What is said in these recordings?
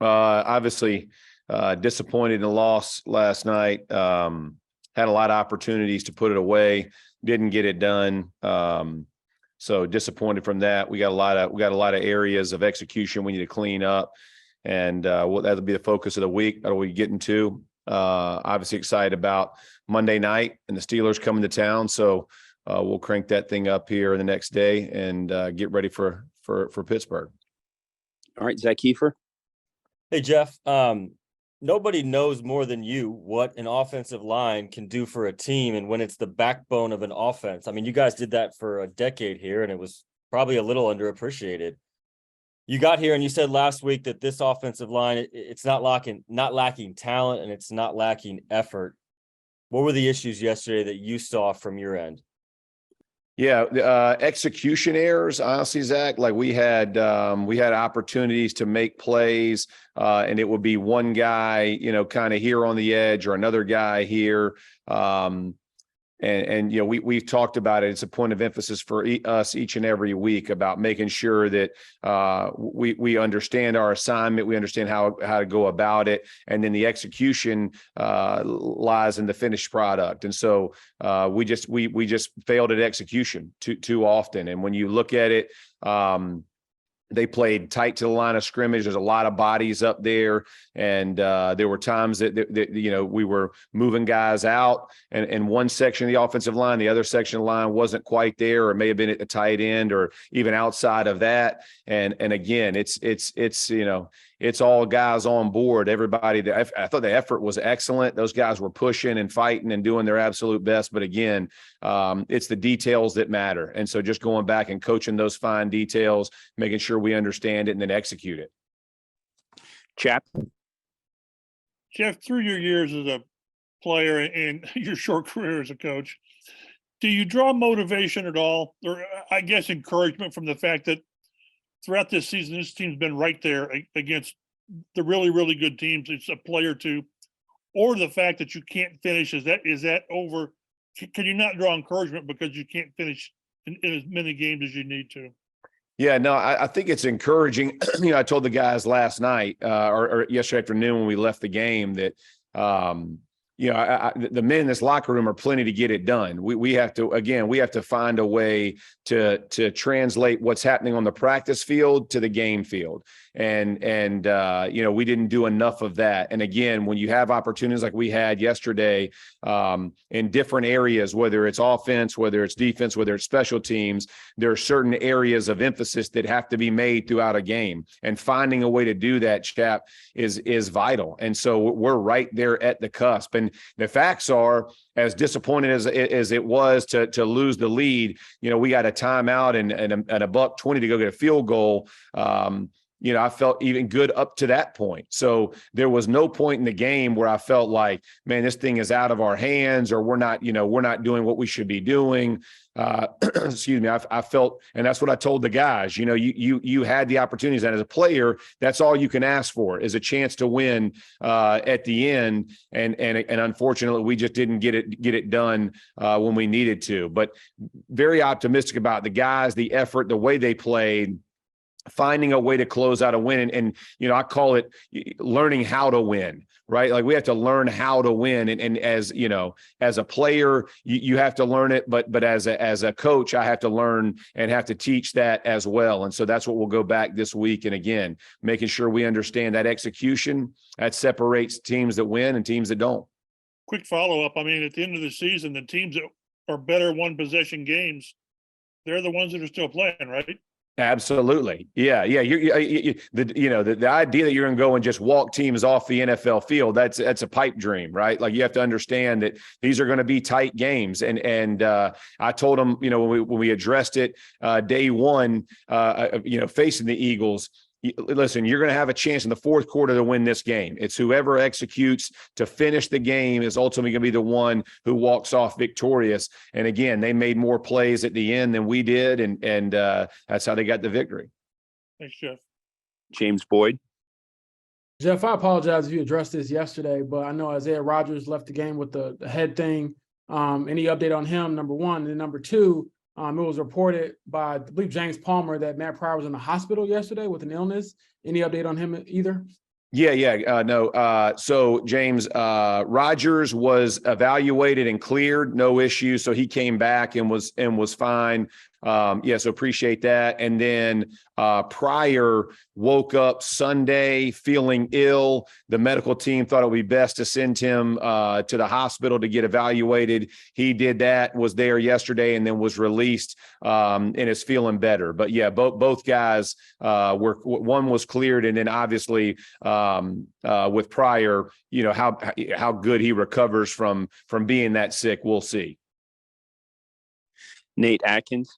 Obviously, disappointed in the loss last night. Had a lot of opportunities to put it away, didn't get it done. So disappointed from that. We got a lot of areas of execution we need to clean up, and that'll be the focus of the week. That'll be getting to. Obviously excited about Monday night and the Steelers coming to town. So we'll crank that thing up here the next day and get ready for Pittsburgh. All right, Zach Kiefer. Hey, Jeff. Nobody knows more than you what an offensive line can do for a team, and when it's the backbone of an offense. I mean, you guys did that for a decade here, and it was probably a little underappreciated. You got here and you said last week that this offensive line, it's not lacking talent, and it's not lacking effort. What were the issues yesterday that you saw from your end? Yeah, execution errors, honestly, Zach. Like we had opportunities to make plays, and it would be one guy, kind of here on the edge, or another guy here. And we've talked about it. It's a point of emphasis for us each and every week about making sure that we understand our assignment, we understand how to go about it, and then the execution lies in the finished product. And so we just failed at execution too often. And when you look at it, they played tight to the line of scrimmage. There's a lot of bodies up there, and there were times that we were moving guys out, and one section of the offensive line, the other section of the line wasn't quite there, or it may have been at the tight end, or even outside of that. And again, it's all guys on board. Everybody, I thought the effort was excellent. Those guys were pushing and fighting and doing their absolute best. But again, it's the details that matter. And so just going back and coaching those fine details, making sure we understand it and then execute it. Chap. Jeff, through your years as a player and your short career as a coach, do you draw motivation at all, or I guess encouragement from the fact that throughout this season, this team's been right there against the really, really good teams? It's a play or two, or the fact that you can't finish. Is that over? Can you not draw encouragement because you can't finish in as many games as you need to? Yeah, no, I think it's encouraging. I told the guys last night or yesterday afternoon when we left the game that, the men in this locker room are plenty to get it done. We have to find a way to translate what's happening on the practice field to the game field. And we didn't do enough of that. And again, when you have opportunities like we had yesterday in different areas, whether it's offense, whether it's defense, whether it's special teams, there are certain areas of emphasis that have to be made throughout a game. And finding a way to do that, Chap, is vital. And so we're right there at the cusp. And the facts are, as disappointed as it was to lose the lead, we got a timeout and a $1:20 to go get a field goal. I felt even good up to that point. So there was no point in the game where I felt like, man, this thing is out of our hands, or we're not doing what we should be doing. Excuse me. I felt, and that's what I told the guys, you had the opportunities, and as a player, that's all you can ask for is a chance to win at the end. And unfortunately, we just didn't get it done when we needed to. But very optimistic about the guys, the effort, the way they played, finding a way to close out a win. And I call it learning how to win, right? Like we have to learn how to win. And as a player, you have to learn it, but as a coach, I have to learn and have to teach that as well. And so that's what we'll go back this week. And again, making sure we understand that execution that separates teams that win and teams that don't. Quick follow-up. I mean, at the end of the season, the teams that are better one possession games, they're the ones that are still playing, right? Absolutely. Yeah. The idea that you're going to go and just walk teams off the NFL field, that's a pipe dream, right? Like you have to understand that these are going to be tight games. And I told them, when we addressed it day one, facing the Eagles, listen, you're going to have a chance in the fourth quarter to win this game. It's whoever executes to finish the game is ultimately going to be the one who walks off victorious. And again, they made more plays at the end than we did. And that's how they got the victory. Thanks, Jeff. James Boyd. Jeff, I apologize if you addressed this yesterday, but I know Isaiah Rodgers left the game with the head thing. Any update on him, number one? And number two, it was reported by, I believe, James Palmer that Matt Pryor was in the hospital yesterday with an illness. Any update on him either? No. So James, Rogers was evaluated and cleared, no issue. So he came back and was fine. So appreciate that. And then Pryor woke up Sunday feeling ill. The medical team thought it would be best to send him to the hospital to get evaluated. He did that, was there yesterday, and then was released and is feeling better. But yeah, both guys one was cleared, and then obviously with Pryor, how good he recovers from being that sick, we'll see. Nate Atkins.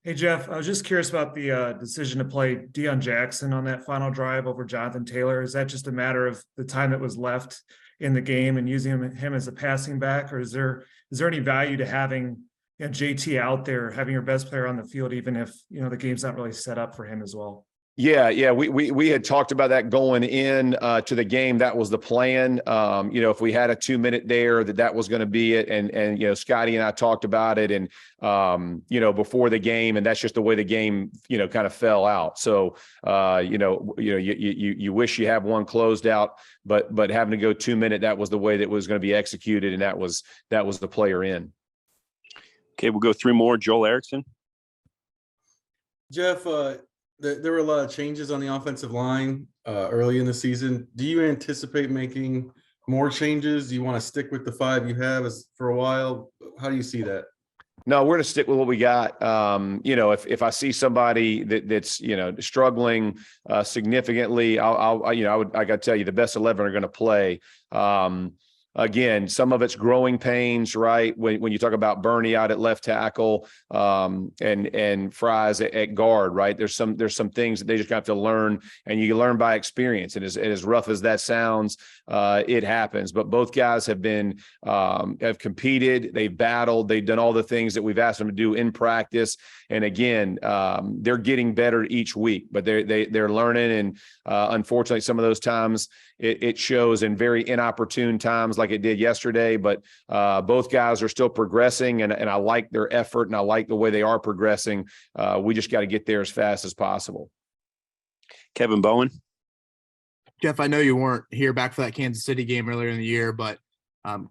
Hey, Jeff, I was just curious about the decision to play Deion Jackson on that final drive over Jonathan Taylor. Is that just a matter of the time that was left in the game and using him as a passing back, or is there any value to having JT out there, having your best player on the field, even if the game's not really set up for him as well? Yeah. We had talked about that going in to the game. That was the plan. If we had a 2-minute there, that was going to be it. And Scotty and I talked about it, and before the game, and that's just the way the game kind of fell out. So you wish you have one closed out, but having to go 2-minute, that was the way that was going to be executed, and that was the player in. Okay, we'll go 3 more. Joel Erickson. Jeff, there were a lot of changes on the offensive line early in the season. Do you anticipate making more changes? Do you want to stick with the 5 you have for a while? How do you see that? No, we're going to stick with what we got. If I see somebody that's struggling significantly, I got to tell you the best 11 are going to play. Again, some of it's growing pains, right? When you talk about Bernie out at left tackle and Fries at guard, right? There's some things that they just have to learn, and you learn by experience. And as rough as that sounds, it happens. But both guys have competed, they've battled, they've done all the things that we've asked them to do in practice. And again, they're getting better each week, but they're learning. And unfortunately, some of those times it shows in very inopportune times like it did yesterday, but both guys are still progressing, and I like their effort, and I like the way they are progressing. We just got to get there as fast as possible. Kevin Bowen. Jeff, I know you weren't here back for that Kansas City game earlier in the year, but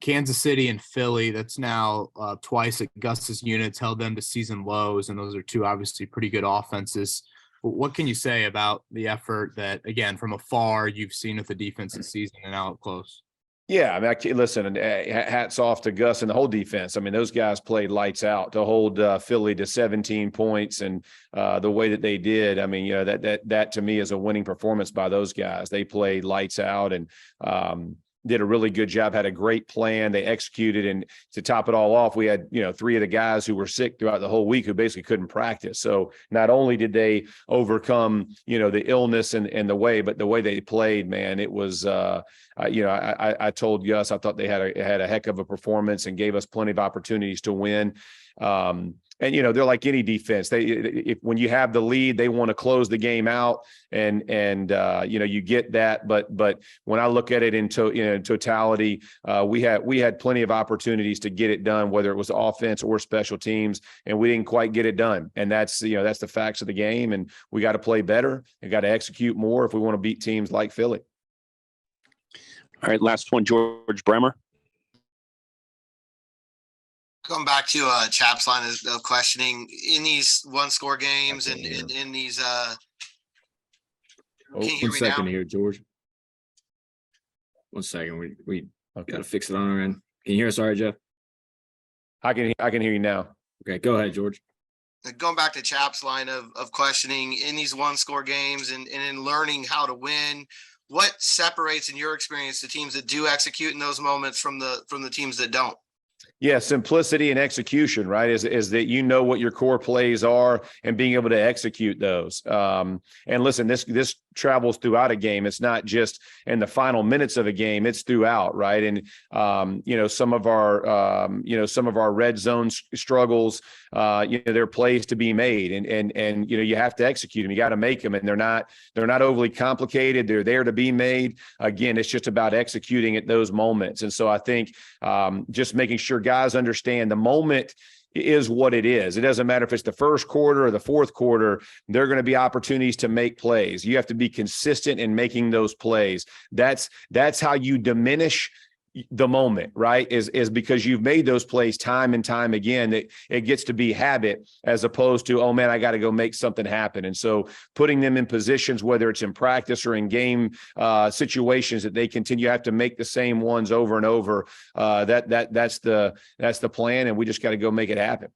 Kansas City and Philly, that's now twice that Gus's units held them to season lows, and those are 2 obviously pretty good offenses. What can you say about the effort that, again, from afar, you've seen with the defense this season and now up close? Yeah, I mean, listen, hats off to Gus and the whole defense. I mean, those guys played lights out to hold Philly to 17 points, and the way that they did. I mean, that to me is a winning performance by those guys. They played lights out and did a really good job, had a great plan. They executed, and to top it all off, we had, 3 of the guys who were sick throughout the whole week who basically couldn't practice. So not only did they overcome, the illness and the way, but the way they played, man, it was, I told Gus, I thought they had a heck of a performance and gave us plenty of opportunities to win. And they're like any defense. When you have the lead, they want to close the game out, and you get that. But when I look at it in totality, we had plenty of opportunities to get it done, whether it was offense or special teams, and we didn't quite get it done. And that's the facts of the game. And we got to play better and got to execute more if we want to beat teams like Philly. All right, last one, George Bremer. Going back to Chap's line of questioning in these 1-score games and in these. One second here, George. 1 second. We got to fix it on our end. Can you hear us? All right, Jeff? I can hear you now. Okay, go ahead, George. Going back to Chap's line of questioning in these 1-score games and in learning how to win, what separates, in your experience, the teams that do execute in those moments from the teams that don't? Yeah, simplicity and execution, right? Is that what your core plays are and being able to execute those. And listen, this travels throughout a game. It's not just in the final minutes of a game; it's throughout, right? And some of our red zone struggles, there are plays to be made, and you have to execute them. You got to make them, and they're not overly complicated. They're there to be made. Again, it's just about executing at those moments. And so I think just making sure guys understand the moment is what it is. It doesn't matter if it's the first quarter or the fourth quarter, there are going to be opportunities to make plays. You have to be consistent in making those plays. That's how you diminish the moment, right? Is because you've made those plays time and time again, that it gets to be habit, as opposed to, oh man, I got to go make something happen. And so putting them in positions, whether it's in practice or in game situations, that they continue to have to make the same ones over and over. That's the plan. And we just got to go make it happen.